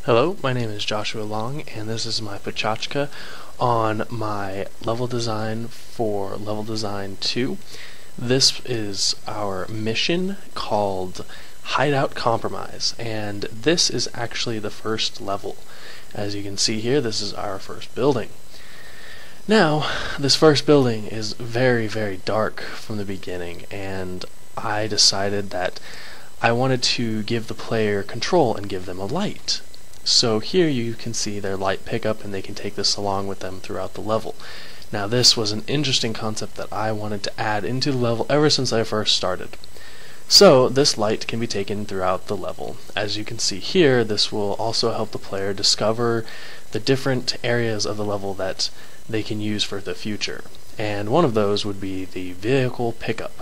Hello, my name is Joshua Long, and this is my Pecha Kucha on my level design for Level Design 2. This is our mission called Hideout Compromise, and this is actually the first level. As you can see here, this is our first building. Now, this first building is very, very dark from the beginning, and I decided that I wanted to give the player control and give them a light. So here you can see their light pickup, and they can take this along with them throughout the level. Now this was an interesting concept that I wanted to add into the level ever since I first started. So this light can be taken throughout the level. As you can see here, this will also help the player discover the different areas of the level that they can use for the future. And one of those would be the vehicle pickup.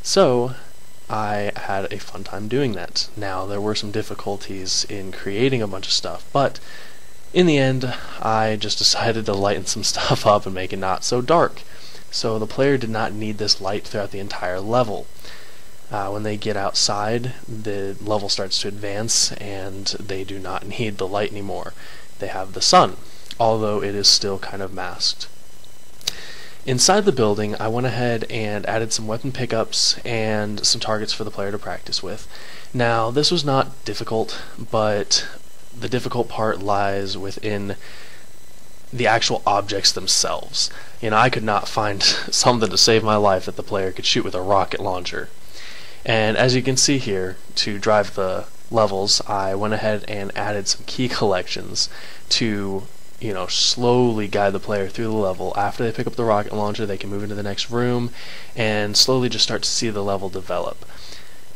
So I had a fun time doing that. Now, there were some difficulties in creating a bunch of stuff, but in the end, I just decided to lighten some stuff up and make it not so dark. So the player did not need this light throughout the entire level. When they get outside, the level starts to advance, and they do not need the light anymore. They have the sun, although it is still kind of masked. Inside the building, I went ahead and added some weapon pickups and some targets for the player to practice with. Now, this was not difficult, but the difficult part lies within the actual objects themselves. I could not find something to save my life that the player could shoot with a rocket launcher. And as you can see here, to drive the levels, I went ahead and added some key collections to slowly guide the player through the level. After they pick up the rocket launcher, they can move into the next room and slowly just start to see the level develop.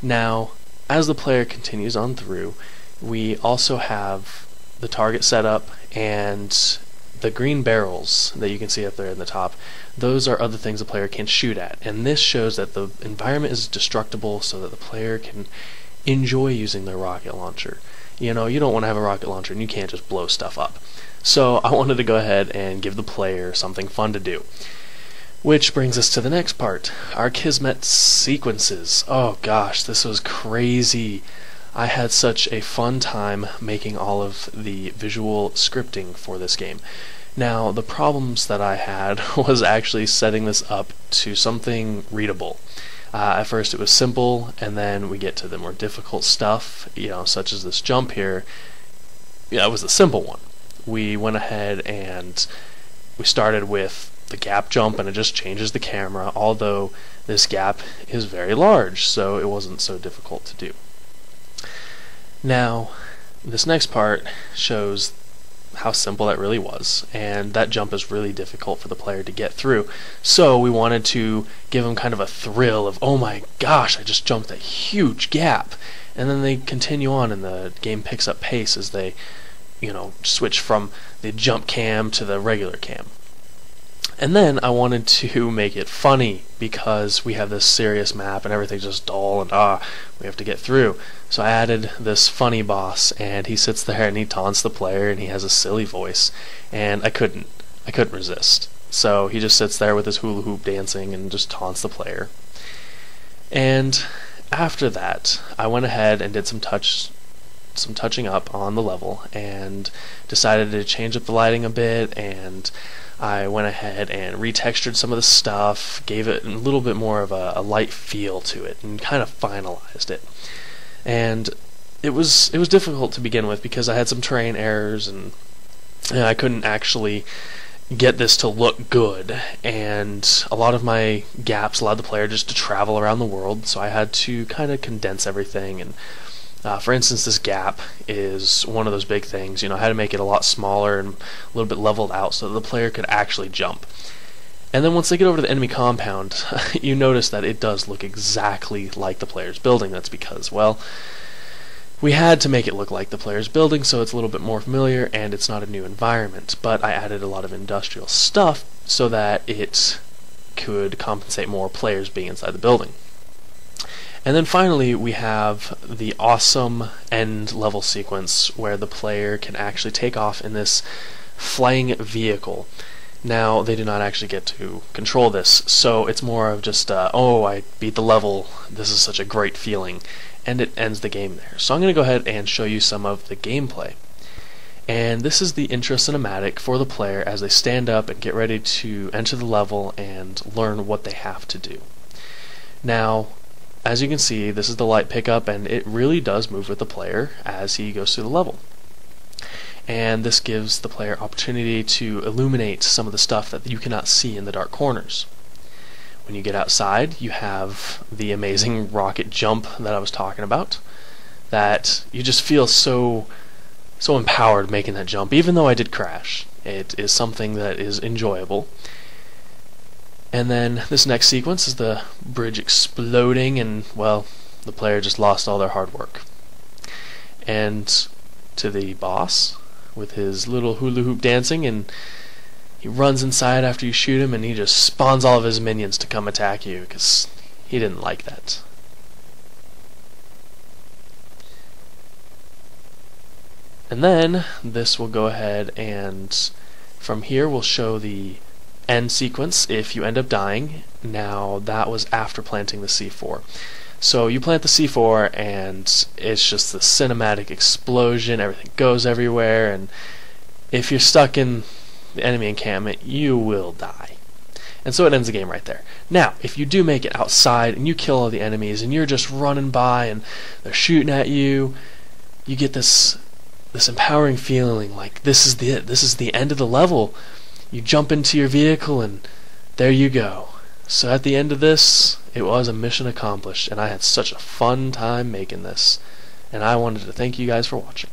Now, as the player continues on through, we also have the target set up, and the green barrels that you can see up there in the top, those are other things the player can shoot at. And this shows that the environment is destructible so that the player can enjoy using their rocket launcher. You don't want to have a rocket launcher and you can't just blow stuff up. So I wanted to go ahead and give the player something fun to do. Which brings us to the next part, our Kismet sequences. Oh gosh, this was crazy. I had such a fun time making all of the visual scripting for this game. Now, the problems that I had was actually setting this up to something readable. At first it was simple, and then we get to the more difficult stuff, such as this jump here. It was the simple one. We went ahead and we started with the gap jump, and it just changes the camera, although this gap is very large, so it wasn't so difficult to do. Now, this next part shows how simple that really was, and that jump is really difficult for the player to get through. So we wanted to give them kind of a thrill of, oh my gosh, I just jumped a huge gap. And then they continue on, and the game picks up pace as they switch from the jump cam to the regular cam. And then I wanted to make it funny, because we have this serious map and everything's just dull and we have to get through. So I added this funny boss, and he sits there and he taunts the player, and he has a silly voice, and I couldn't resist. So he just sits there with his hula hoop dancing and just taunts the player. And after that, I went ahead and did some touching up on the level, and decided to change up the lighting a bit, and I went ahead and retextured some of the stuff, gave it a little bit more of a light feel to it, and kind of finalized it. And it was difficult to begin with, because I had some terrain errors, and I couldn't actually get this to look good, and a lot of my gaps allowed the player just to travel around the world, so I had to kind of condense everything. And for instance, this gap is one of those big things. I had to make it a lot smaller and a little bit leveled out so that the player could actually jump. And then once they get over to the enemy compound, you notice that it does look exactly like the player's building. That's because, well, we had to make it look like the player's building, so it's a little bit more familiar, and it's not a new environment. But I added a lot of industrial stuff so that it could compensate more players being inside the building. And then finally, we have the awesome end level sequence where the player can actually take off in this flying vehicle. Now, they do not actually get to control this, so it's more of just, oh, I beat the level, this is such a great feeling, and it ends the game there. So I'm going to go ahead and show you some of the gameplay. And this is the intro cinematic for the player as they stand up and get ready to enter the level and learn what they have to do. Now, as you can see, this is the light pickup, and it really does move with the player as he goes through the level. And this gives the player opportunity to illuminate some of the stuff that you cannot see in the dark corners. When you get outside, you have the amazing rocket jump that I was talking about, that you just feel so empowered making that jump, even though I did crash. It is something that is enjoyable. And then this next sequence is the bridge exploding, and well, the player just lost all their hard work. And to the boss with his little hula hoop dancing, and he runs inside after you shoot him, and he just spawns all of his minions to come attack you because he didn't like that. And then this will go ahead and from here we'll show the end sequence if you end up dying. Now that was after planting the C4. So you plant the C4 and it's just the cinematic explosion, everything goes everywhere, and if you're stuck in the enemy encampment you will die. And so it ends the game right there. Now, if you do make it outside and you kill all the enemies and you're just running by and they're shooting at you, you get this empowering feeling like this is the end of the level. You jump into your vehicle and there you go. So at the end of this, it was a mission accomplished, and I had such a fun time making this, and I wanted to thank you guys for watching.